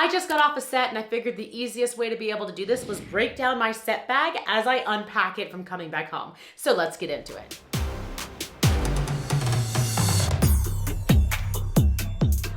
I just got off a set and I figured the easiest way to be able to do this was break down my set bag as I unpack it from coming back home. So let's get into it.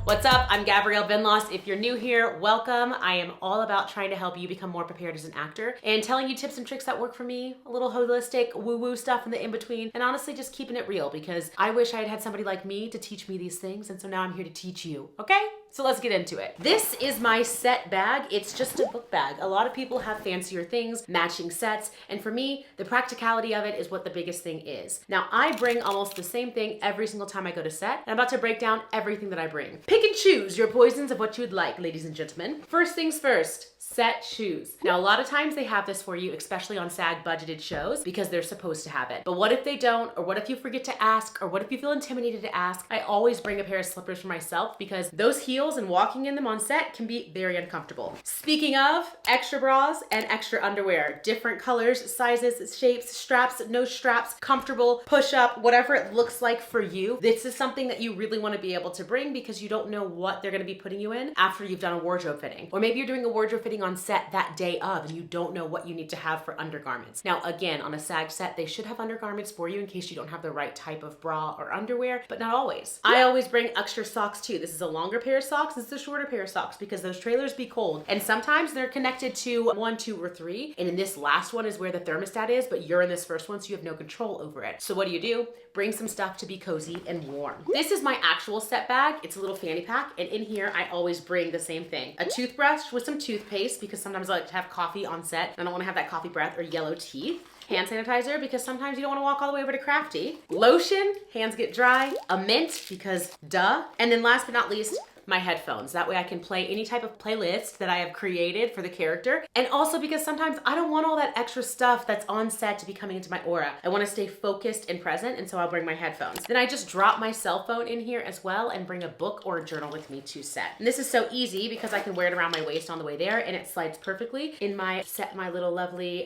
What's up? I'm Gabrielle Vinlos. If you're new here, welcome. I am all about trying to help you become more prepared as an actor and telling you tips and tricks that work for me, a little holistic woo-woo stuff in the in-between, and honestly just keeping it real because I wish I had had somebody like me to teach me these things, and so now I'm here to teach you, okay? So let's get into it. This is my set bag. It's just a book bag. A lot of people have fancier things, matching sets, and for me, the practicality of it is what the biggest thing is. Now, I bring almost the same thing every single time I go to set, and I'm about to break down everything that I bring. Pick and choose your poisons of what you would like, ladies and gentlemen. First things first. Set shoes. Now, a lot of times they have this for you, especially on SAG budgeted shows, because they're supposed to have it. But what if they don't? Or what if you forget to ask? Or what if you feel intimidated to ask? I always bring a pair of slippers for myself because those heels and walking in them on set can be very uncomfortable. Speaking of, extra bras and extra underwear. Different colors, sizes, shapes, straps, no straps, comfortable, push up, whatever it looks like for you. This is something that you really want to be able to bring because you don't know what they're going to be putting you in after you've done a wardrobe fitting. Or maybe you're doing a wardrobe fitting on set that day of and you don't know what you need to have for undergarments. Now again, on a SAG set, they should have undergarments for you in case you don't have the right type of bra or underwear, but not always. I always bring extra socks too. This is a longer pair of socks, this is a shorter pair of socks because those trailers be cold and sometimes they're connected to 1, 2, or 3. And in this last one is where the thermostat is, but you're in this first one so you have no control over it. So what do? Bring some stuff to be cozy and warm. This is my actual set bag. It's a little fanny pack, and in here I always bring the same thing. A toothbrush with some toothpaste because sometimes I like to have coffee on set and I don't want to have that coffee breath or yellow teeth. Hand sanitizer because sometimes you don't want to walk all the way over to Crafty. Lotion, hands get dry. A mint because duh. And then last but not least, my headphones. That way I can play any type of playlist that I have created for the character. And also because sometimes I don't want all that extra stuff that's on set to be coming into my aura. I want to stay focused and present, and so I'll bring my headphones. Then I just drop my cell phone in here as well and bring a book or a journal with me to set. And this is so easy because I can wear it around my waist on the way there and it slides perfectly in my set, my little lovely,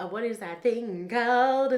what is that thing called?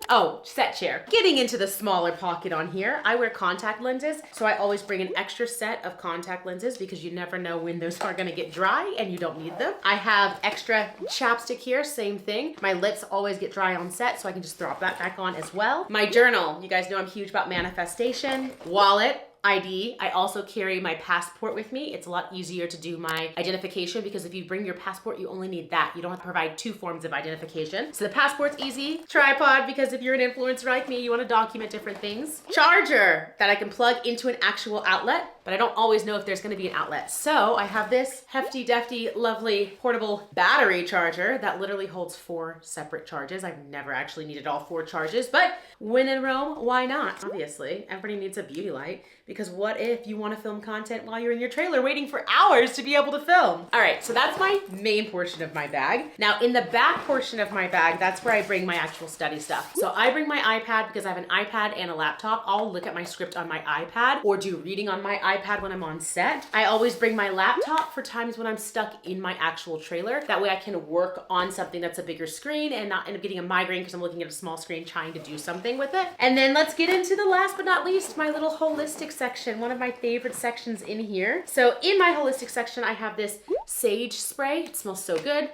Oh, set chair. Getting into the smaller pocket on here, I wear contact lenses, so I always bring an extra set of contact lenses because you never know when those are gonna get dry and you don't need them. I have extra chapstick here, same thing. My lips always get dry on set, so I can just throw that back on as well. My journal, you guys know I'm huge about manifestation. Wallet, ID. I also carry my passport with me. It's a lot easier to do my identification because if you bring your passport, you only need that. You don't have to provide 2 forms of identification. So the passport's easy. Tripod, because if you're an influencer like me, you want to document different things. Charger that I can plug into an actual outlet, but I don't always know if there's going to be an outlet. So I have this hefty, defty, lovely portable battery charger that literally holds 4 separate charges. I've never actually needed all 4 charges, but when in Rome, why not? Obviously, everybody needs a beauty light. Because what if you want to film content while you're in your trailer waiting for hours to be able to film? All right, so that's my main portion of my bag. Now in the back portion of my bag, that's where I bring my actual study stuff. So I bring my iPad because I have an iPad and a laptop. I'll look at my script on my iPad or do reading on my iPad when I'm on set. I always bring my laptop for times when I'm stuck in my actual trailer. That way I can work on something that's a bigger screen and not end up getting a migraine because I'm looking at a small screen trying to do something with it. And then let's get into the last but not least, my little holistic section, one of my favorite sections in here. So in my holistic section, I have this sage spray. It smells so good.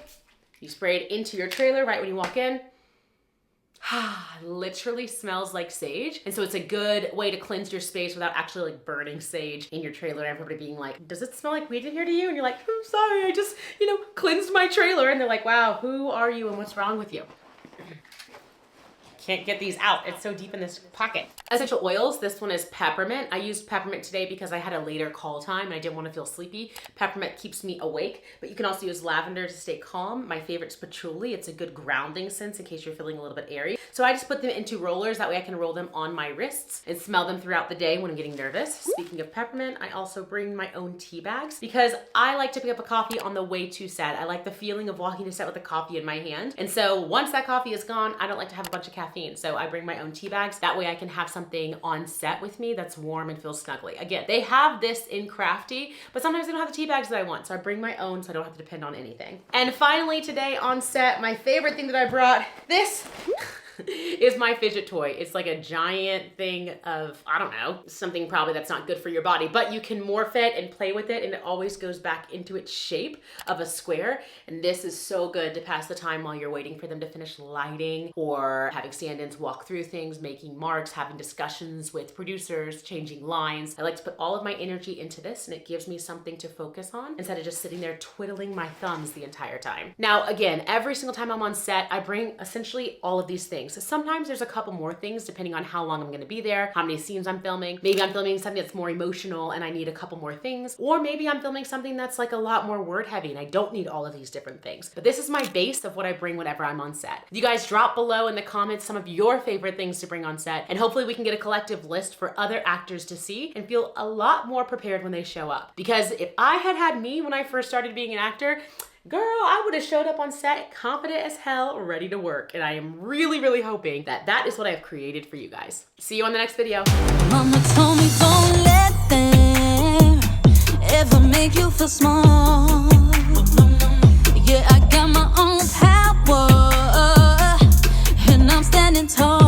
You spray it into your trailer right when you walk in. Literally smells like sage. And so it's a good way to cleanse your space without actually like burning sage in your trailer and everybody being like, does it smell like weed in here to you? And you're like, I'm sorry, I just, cleansed my trailer. And they're like, wow, who are you and what's wrong with you? Can't get these out. It's so deep in this pocket. Essential oils. This one is peppermint. I used peppermint today because I had a later call time and I didn't want to feel sleepy. Peppermint keeps me awake, but you can also use lavender to stay calm. My favorite's patchouli. It's a good grounding scent in case you're feeling a little bit airy. So I just put them into rollers. That way I can roll them on my wrists and smell them throughout the day when I'm getting nervous. Speaking of peppermint, I also bring my own tea bags because I like to pick up a coffee on the way to set. I like the feeling of walking to set with a coffee in my hand. And so once that coffee is gone, I don't like to have a bunch of caffeine. So I bring my own tea bags. That way I can have something on set with me that's warm and feels snuggly. Again, they have this in Crafty, but sometimes they don't have the tea bags that I want. So I bring my own so I don't have to depend on anything. And finally today on set, my favorite thing that I brought, this is my fidget toy. It's like a giant thing of, I don't know, something probably that's not good for your body, but you can morph it and play with it, and it always goes back into its shape of a square. And this is so good to pass the time while you're waiting for them to finish lighting, or having stand-ins walk through things, making marks, having discussions with producers, changing lines. I like to put all of my energy into this, and it gives me something to focus on instead of just sitting there twiddling my thumbs the entire time. Now, again, every single time I'm on set, I bring essentially all of these things. So sometimes there's a couple more things depending on how long I'm gonna be there, how many scenes I'm filming. Maybe I'm filming something that's more emotional and I need a couple more things, or maybe I'm filming something that's like a lot more word heavy and I don't need all of these different things. But this is my base of what I bring whenever I'm on set. You guys drop below in the comments some of your favorite things to bring on set, and hopefully we can get a collective list for other actors to see and feel a lot more prepared when they show up. Because if I had me when I first started being an actor, girl, I would have showed up on set confident as hell, ready to work. And I am really, really hoping that that is what I've created for you guys. See you on the next video. Mama told me don't let them ever make you feel small. Yeah, I got my own power, and I'm standing tall.